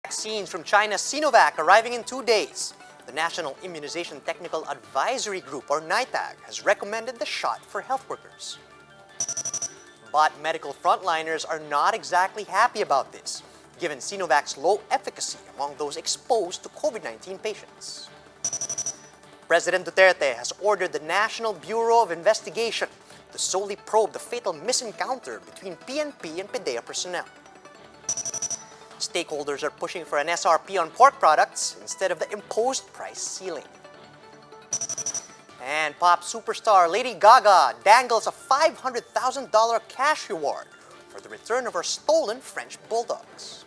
Vaccines from China's Sinovac arriving in 2 days. The National Immunization Technical Advisory Group, or NITAG, has recommended the shot for health workers. But medical frontliners are not exactly happy about this, given Sinovac's low efficacy among those exposed to COVID-19 patients. President Duterte has ordered the National Bureau of Investigation to solely probe the fatal misencounter between PNP and PDEA personnel. Stakeholders are pushing for an SRP on pork products instead of the imposed price ceiling. And pop superstar Lady Gaga dangles a $500,000 cash reward for the return of her stolen French Bulldogs.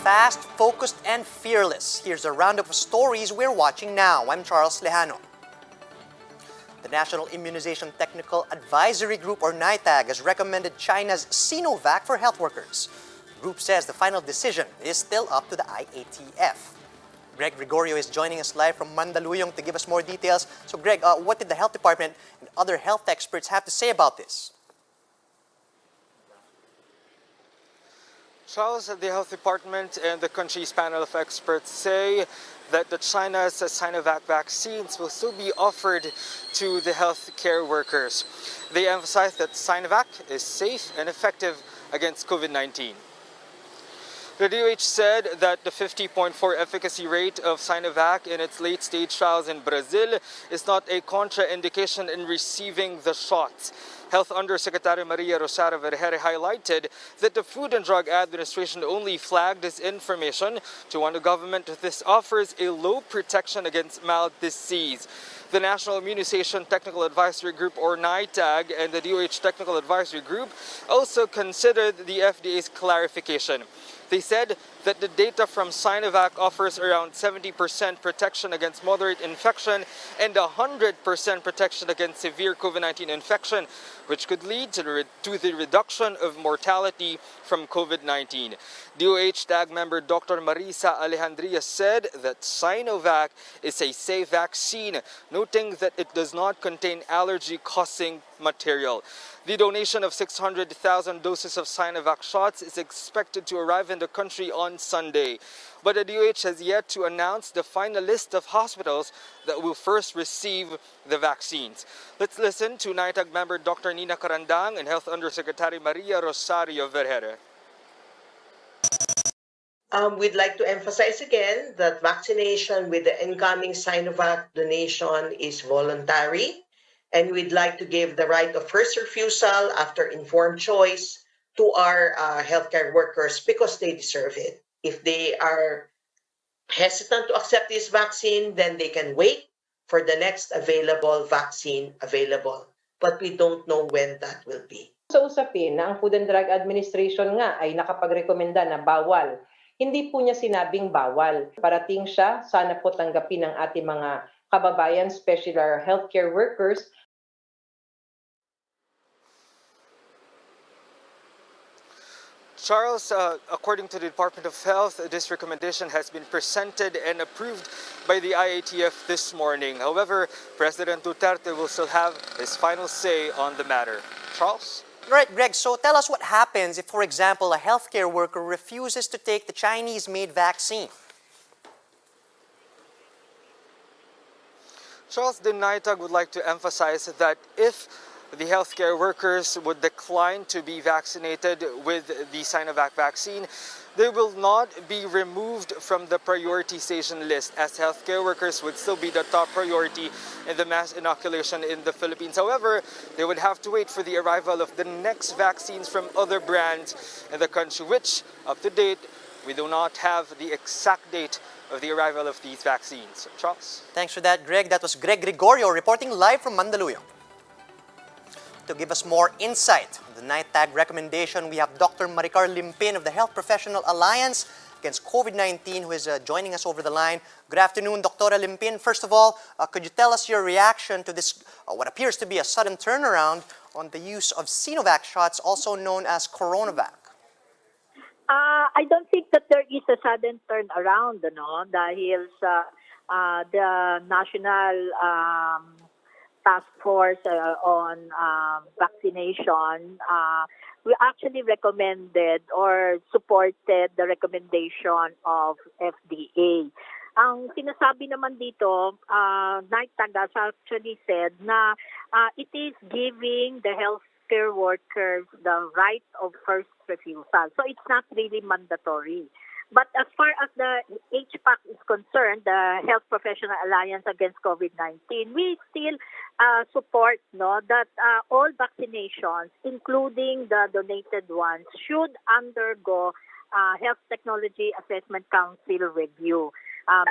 Fast, focused, and fearless. Here's a roundup of stories we're watching now. I'm Charles Lejano. The National Immunization Technical Advisory Group, or NITAG, has recommended China's Sinovac for health workers. The group says the final decision is still up to the IATF. Greg Gregorio is joining us live from Mandaluyong to give us more details. So Greg, what did the health department and other health experts have to say about this? Charles, the health department and the country's panel of experts say that the China's Sinovac vaccines will still be offered to the healthcare workers. They emphasize that Sinovac is safe and effective against COVID-19. The DOH said that the 50.4 efficacy rate of Sinovac in its late-stage trials in Brazil is not a contraindication in receiving the shots. Health Undersecretary Maria Rosario Vergere highlighted that the Food and Drug Administration only flagged this information to warn the government that this offers a low protection against mild disease. The National Immunization Technical Advisory Group, or NITAG, and the DOH Technical Advisory Group also considered the FDA's clarification. They said that the data from Sinovac offers around 70% protection against moderate infection and 100% protection against severe COVID-19 infection, which could lead to the reduction of mortality from COVID-19. DOH TAG member Dr. Marisa Alejandria said that Sinovac is a safe vaccine, noting that it does not contain allergy-causing material. The donation of 600,000 doses of Sinovac shots is expected to arrive in the country on Sunday. But the DOH has yet to announce the final list of hospitals that will first receive the vaccines. Let's listen to NITAG member Dr. Nina Carandang and Health Undersecretary Maria Rosario Vergere. We'd like to emphasize again that vaccination with the incoming Sinovac donation is voluntary, and we'd like to give the right of first refusal after informed choice to our healthcare workers because they deserve it. If they are hesitant to accept this vaccine, then they can wait for the next available vaccine available. But we don't know when that will be. Sa usapin na ang Food and Drug Administration nga ay nakapagrekomenda na bawal. Hindi po niya sinabing bawal. Parating siya, sana po tanggapin ng ating mga kababayan, especially our healthcare workers. Charles, according to the Department of Health, this recommendation has been presented and approved by the IATF this morning. However, President Duterte will still have his final say on the matter. Charles? Right, Greg, so tell us what happens if, for example, a healthcare worker refuses to take the Chinese-made vaccine. Charles, the NITAG would like to emphasize that if the healthcare workers would decline to be vaccinated with the Sinovac vaccine, they will not be removed from the prioritization list, as healthcare workers would still be the top priority in the mass inoculation in the Philippines. However, they would have to wait for the arrival of the next vaccines from other brands in the country, which, up to date, we do not have the exact date of the arrival of these vaccines. Charles? Thanks for that, Greg. That was Greg Gregorio reporting live from Mandaluyong. To give us more insight on the NITAG recommendation, we have Dr. Maricar Limping of the Health Professional Alliance Against COVID-19, who is joining us over the line. Good afternoon, Dr. Limping. First of all, could you tell us your reaction to this, what appears to be a sudden turnaround on the use of Sinovac shots, also known as Coronavac? I don't think that there is a sudden turnaround, no, dahil sa the national task force on vaccination. We actually recommended or supported the recommendation of FDA. Ang sinasabi naman dito, NITAG has actually said na it is giving the healthcare workers the right of first refusal. So it's not really mandatory. But as far as the HPAC is concerned, the Health Professional Alliance Against COVID-19, we still support that all vaccinations, including the donated ones, should undergo Health Technology Assessment Council review.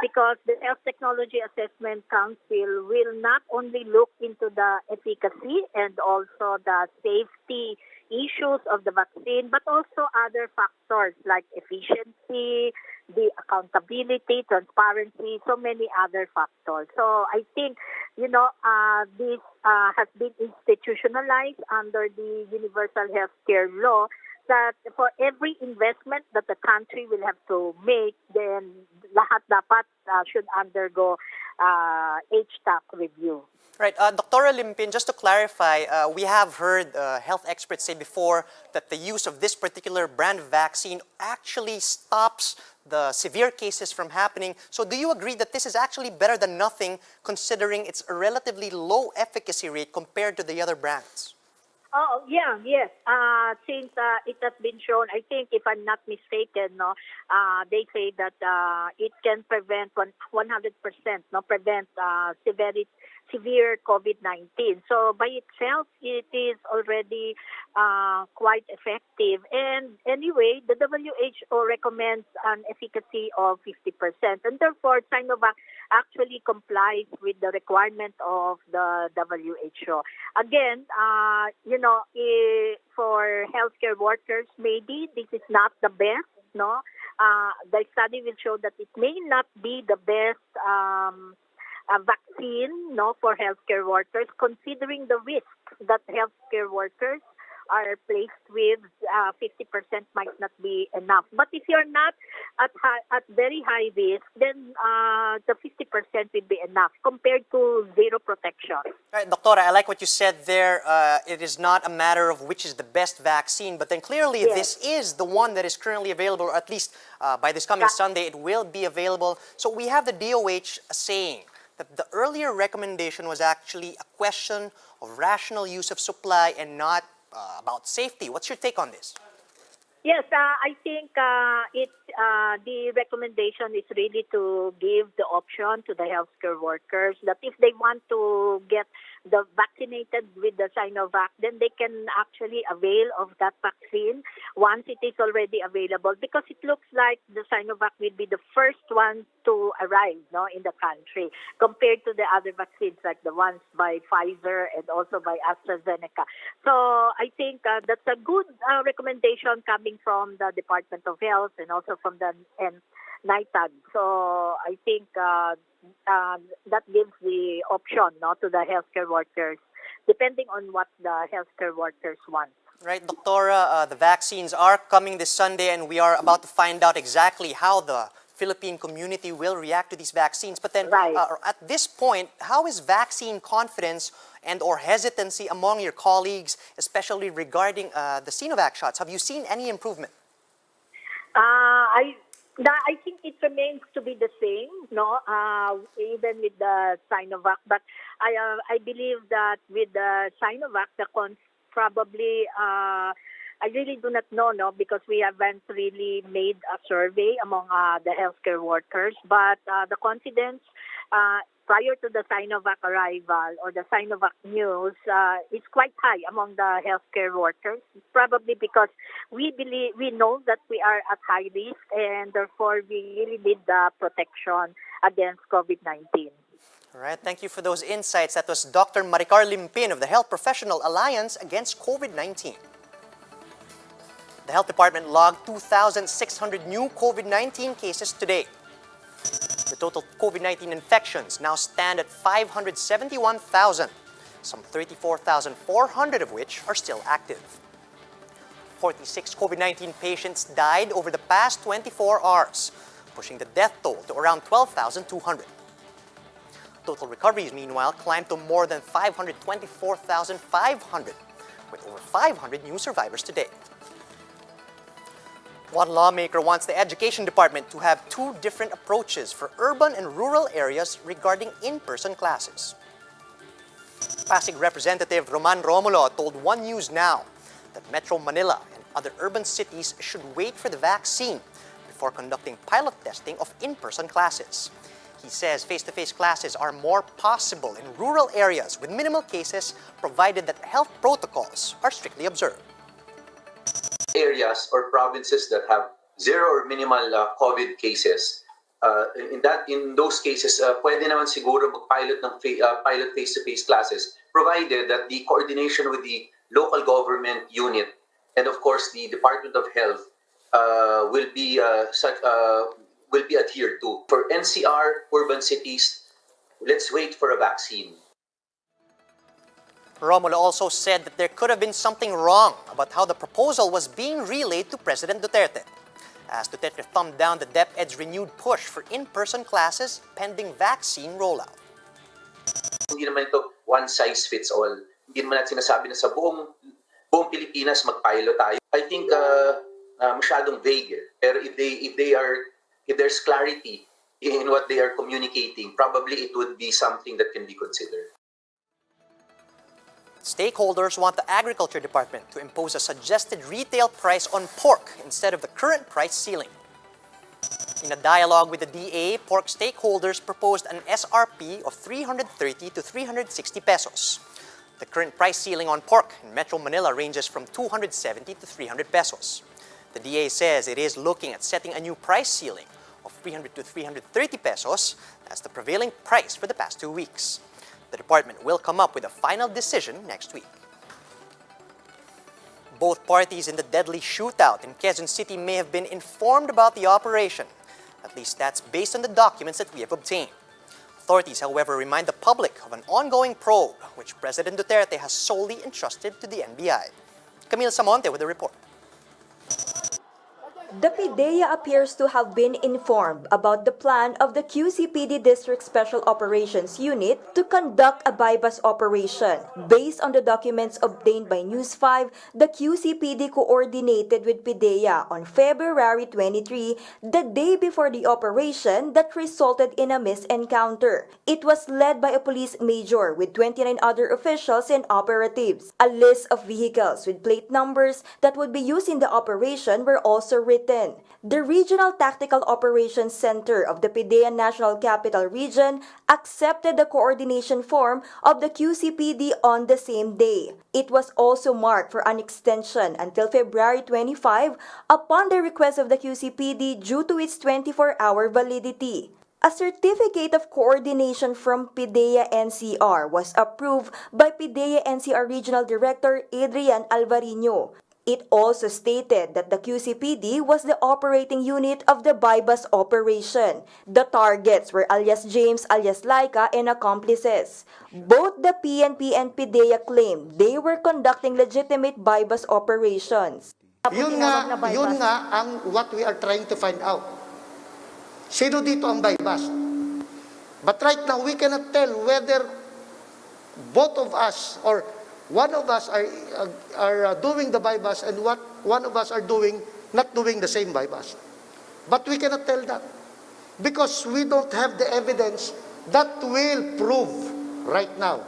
Because the Health Technology Assessment Council will not only look into the efficacy and also the safety issues of the vaccine, but also other factors like efficiency, the accountability, transparency, so many other factors. So I think, this has been institutionalized under the Universal Healthcare Law, that for every investment that the country will have to make, then lahat dapat should undergo HTAC review. Right. Dr. Limping, just to clarify, we have heard health experts say before that the use of this particular brand of vaccine actually stops the severe cases from happening. So do you agree that this is actually better than nothing, considering its a relatively low efficacy rate compared to the other brands? Oh, yeah, yes. Since it has been shown, I think if I'm not mistaken, they say that it can prevent 100%, prevent severe COVID-19. So by itself, it is already quite effective. And anyway, the WHO recommends an efficacy of 50%. And therefore, Sinovac actually complies with the requirement of the WHO. Again, for healthcare workers, maybe this is not the best, the study will show that it may not be the best vaccine, for healthcare workers, considering the risk that healthcare workers are placed with. 50% might not be enough. But if you're not at very high risk, then the 50% will be enough compared to zero protection. Right, Doctora, I like what you said there. It is not a matter of which is the best vaccine, but then clearly this is the one that is currently available, or at least by this coming Sunday, it will be available. So we have the DOH saying that the earlier recommendation was actually a question of rational use of supply and not about safety. What's your take on this? Yes, I think the recommendation is really to give the option to the healthcare workers that if they want to get the vaccinated with the Sinovac, then they can actually avail of that vaccine once it is already available, because it looks like the Sinovac will be the first one to arrive in the country compared to the other vaccines like the ones by Pfizer and also by AstraZeneca. So I think that's a good recommendation coming from the Department of Health and also from the NITAG. So I think that gives the option to the healthcare workers, depending on what the healthcare workers want. Right, Doctora, the vaccines are coming this Sunday, and we are about to find out exactly how the Philippine community will react to these vaccines. But then, at this point, how is vaccine confidence and or hesitancy among your colleagues, especially regarding the Sinovac shots? Have you seen any improvement? I think it remains to be the same, even with the Sinovac. But I believe that with the Sinovac, probably, I really do not know, because we haven't really made a survey among the healthcare workers. But the confidence prior to the Sinovac arrival or the Sinovac news is quite high among the healthcare workers, probably because we know that we are at high risk, and therefore we really need the protection against COVID-19. All right, thank you for those insights. That was Dr. Maricar Limping of the Health Professional Alliance Against COVID-19. The Health Department logged 2,600 new COVID-19 cases today. The total COVID-19 infections now stand at 571,000, some 34,400 of which are still active. 46 COVID-19 patients died over the past 24 hours, pushing the death toll to around 12,200. Total recoveries, meanwhile, climbed to more than 524,500, with over 500 new survivors today. One lawmaker wants the Education Department to have two different approaches for urban and rural areas regarding in-person classes. Pasig Representative Roman Romulo told One News Now that Metro Manila and other urban cities should wait for the vaccine before conducting pilot testing of in-person classes. He says face-to-face classes are more possible in rural areas with minimal cases, provided that health protocols are strictly observed. Areas or provinces that have zero or minimal COVID cases, in those cases, pwede naman siguro mag-pilot ng pilot face-to-face classes, provided that the coordination with the local government unit and of course the Department of Health will be adhered to. For NCR, urban cities, let's wait for a vaccine. Romulo also said that there could have been something wrong about how the proposal was being relayed to President Duterte, as Duterte thumbed down the DepEd's renewed push for in-person classes pending vaccine rollout. Hindi naman ito one size fits all. Hindi naman natin sinasabi na sa buong Pilipinas mag-pilot tayo. I think masyadong vague. Pero if there's clarity in what they are communicating, probably it would be something that can be considered. Stakeholders want the Agriculture Department to impose a suggested retail price on pork instead of the current price ceiling. In a dialogue with the DA, pork stakeholders proposed an SRP of 330 to 360 pesos. The current price ceiling on pork in Metro Manila ranges from 270 to 300 pesos. The DA says it is looking at setting a new price ceiling of 300 to 330 pesos. That's the prevailing price for the past 2 weeks. The department will come up with a final decision next week. Both parties in the deadly shootout in Quezon City may have been informed about the operation. At least that's based on the documents that we have obtained. Authorities, however, remind the public of an ongoing probe which President Duterte has solely entrusted to the NBI. Camille Samonte with the report. The PDEA appears to have been informed about the plan of the QCPD District Special Operations Unit to conduct a Bybus operation. Based on the documents obtained by News 5, the QCPD coordinated with PDEA on February 23, the day before the operation that resulted in a misencounter. It was led by a police major with 29 other officials and operatives. A list of vehicles with plate numbers that would be used in the operation were also written. The Regional Tactical Operations Center of the PDEA National Capital Region accepted the coordination form of the QCPD on the same day. It was also marked for an extension until February 25 upon the request of the QCPD due to its 24-hour validity. A certificate of coordination from PDEA NCR was approved by PDEA NCR Regional Director Adrian Alvarino. It also stated that the QCPD was the operating unit of the Bybus operation. The targets were alias James alias Laika and accomplices. Both the PNP and PDEA claimed they were conducting legitimate Bybus operations. Yun nga ang what we are trying to find out. Sino dito ang Bybus? But right now, we cannot tell whether both of us or one of us are doing the Bybus and what one of us are doing, not doing the same Bybus. But we cannot tell that because we don't have the evidence that will prove right now.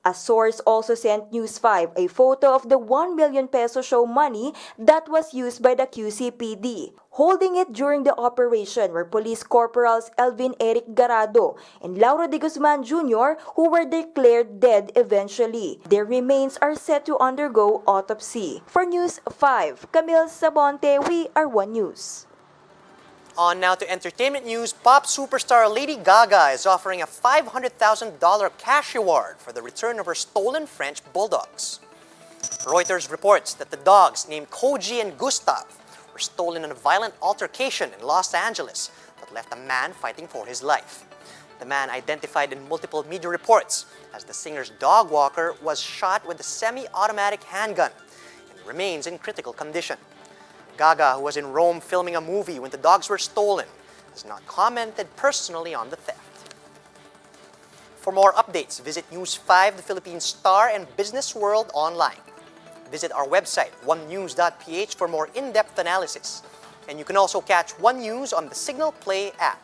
A source also sent News 5 a photo of the 1 million peso show money that was used by the QCPD. Holding it during the operation were Police Corporals Elvin Eric Garado and Lauro de Guzman Jr., who were declared dead eventually. Their remains are set to undergo autopsy. For News 5, Camille Sabonte, we are One News. On now to entertainment news, pop superstar Lady Gaga is offering a $500,000 cash reward for the return of her stolen French Bulldogs. Reuters reports that the dogs named Koji and Gustav were stolen in a violent altercation in Los Angeles that left a man fighting for his life. The man, identified in multiple media reports as the singer's dog walker, was shot with a semi-automatic handgun in remains in critical condition. Gaga, who was in Rome filming a movie when the dogs were stolen, has not commented personally on the theft. For more updates, visit News 5, the Philippine Star, and Business World online. Visit our website, onenews.ph, for more in-depth analysis. And you can also catch One News on the Signal Play app.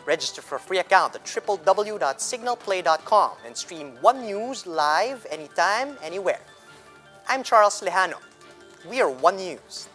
Register for a free account at www.signalplay.com and stream One News live anytime, anywhere. I'm Charles Lejano. We are One News.